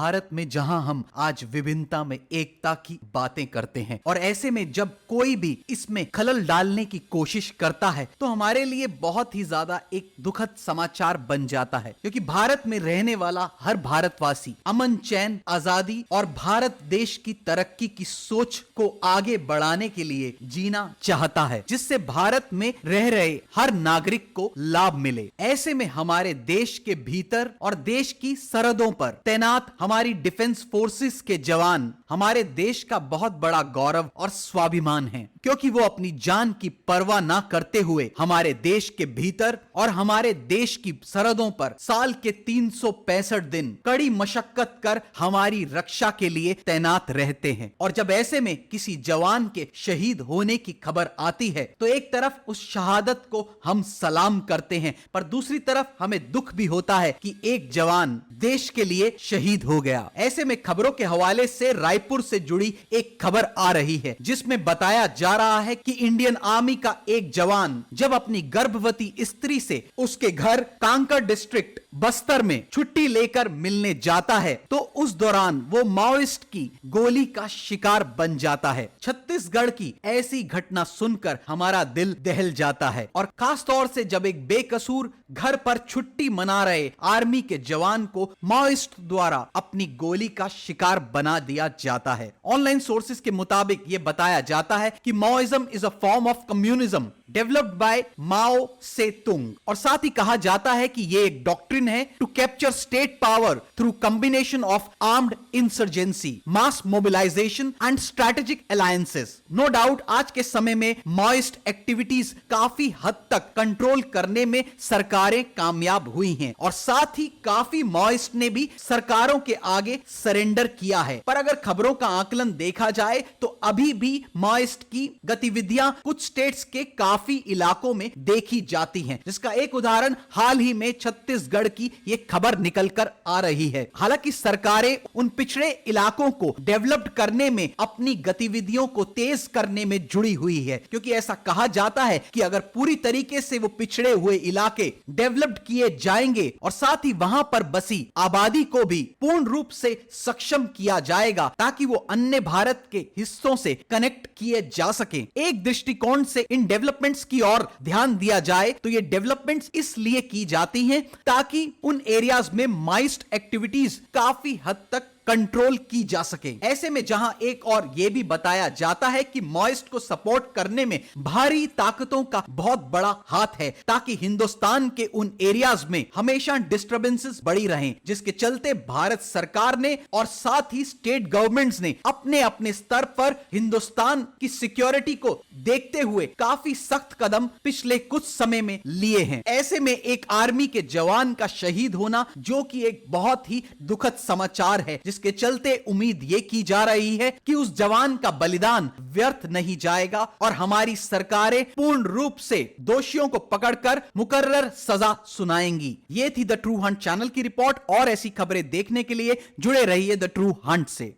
भारत में जहां हम आज विभिन्नता में एकता की बातें करते हैं, और ऐसे में जब कोई भी इसमें खलल डालने की कोशिश करता है तो हमारे लिए बहुत ही ज्यादा एक दुखद समाचार बन जाता है, क्योंकि भारत में रहने वाला हर भारतवासी अमन, चैन, आजादी और भारत देश की तरक्की की सोच को आगे बढ़ाने के लिए जीना चाहता है, जिससे भारत में रह रहे हर नागरिक को लाभ मिले। ऐसे में हमारे देश के भीतर और देश की सरहदों पर तैनात हमारी डिफेंस फोर्सेस के जवान हमारे देश का बहुत बड़ा गौरव और स्वाभिमान है, क्योंकि वो अपनी जान की परवाह ना करते हुए हमारे देश के भीतर और हमारे देश की सरहदों पर साल के 365 दिन कड़ी मशक्कत कर हमारी रक्षा के लिए तैनात रहते हैं। और जब ऐसे में किसी जवान के शहीद होने की खबर आती है तो एक तरफ उस शहादत को हम सलाम करते हैं, पर दूसरी तरफ हमें दुख भी होता है कि एक जवान देश के लिए शहीद हो गया। ऐसे में खबरों के हवाले से रायपुर से जुड़ी एक खबर आ रही है, जिसमें बताया जा रहा है कि इंडियन आर्मी का एक जवान जब अपनी गर्भवती स्त्री से उसके घर कांकर डिस्ट्रिक्ट बस्तर में छुट्टी लेकर मिलने जाता है तो उस दौरान वो माओइस्ट की गोली का शिकार बन जाता है। छत्तीसगढ़ की ऐसी घटना सुनकर हमारा दिल दहल जाता है, और खास तौर से जब एक बेकसूर घर पर छुट्टी मना रहे आर्मी के जवान को माओइस्ट द्वारा अपनी गोली का शिकार बना दिया जाता है। ऑनलाइन सोर्सेज के मुताबिक यह बताया जाता है कि Maoism is a form of communism developed by Mao Tse tung, और साथ ही कहा जाता है कि यह एक डॉक्ट्रिन है to capture state power through combination of armed insurgency, mass mobilization and strategic alliances. No doubt आज के समय में माओइस्ट एक्टिविटीज काफी हद तक कंट्रोल करने में सरकारें कामयाब हुई हैं, और साथ ही काफी माओइस्ट ने भी सरकारों के आगे सरेंडर किया है। पर अगर खबरों का आकलन देखा जाए तो अभी भी माओइस्ट की गतिविधियां कुछ स्टेट्स के काफी इलाकों में देखी जाती हैं, जिसका एक उदाहरण हाल ही में छत्तीसगढ़ की यह खबर निकल कर आ रही है। हालांकि सरकारें उन पिछड़े इलाकों को डेवलप करने में अपनी गतिविधियों को तेज करने में जुड़ी हुई है, क्योंकि ऐसा कहा जाता है कि अगर पूरी तरीके से वो पिछड़े हुए इलाके डेवलप किए जाएंगे और साथ ही वहां पर बसी आबादी को भी पूर्ण रूप से सक्षम किया जाएगा ताकि वो अन्य भारत के हिस्सों से कनेक्ट किए जा सके। एक दृष्टिकोण से इन डेवलपमेंट्स की ओर ध्यान दिया जाए तो ये डेवलपमेंट्स इसलिए की जाती हैं ताकि उन एरियाज में माइस्ट एक्टिविटीज काफी हद तक कंट्रोल की जा सके। ऐसे में जहां एक और यह भी बताया जाता है कि माओइस्ट को सपोर्ट करने में भारी ताकतों का बहुत बड़ा हाथ है, ताकि हिंदुस्तान के उन एरियाज में हमेशा डिस्टर्बेंसेस बढ़ी रहें, जिसके चलते भारत सरकार ने और साथ ही स्टेट गवर्नमेंट्स ने अपने अपने स्तर पर हिंदुस्तान की सिक्योरिटी को देखते हुए काफी सख्त कदम पिछले कुछ समय में लिए हैं। ऐसे में एक आर्मी के जवान का शहीद होना जो कि एक बहुत ही दुखद समाचार है, जिसके चलते उम्मीद ये की जा रही है कि उस जवान का बलिदान व्यर्थ नहीं जाएगा और हमारी सरकारें पूर्ण रूप से दोषियों को पकड़कर मुकर्रर सजा सुनाएंगी। ये थी द ट्रू हंट चैनल की रिपोर्ट, और ऐसी खबरें देखने के लिए जुड़े रहिए द ट्रू हंट से।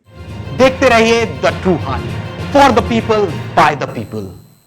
देखते रहिए the true Hunt, for the people, by the people.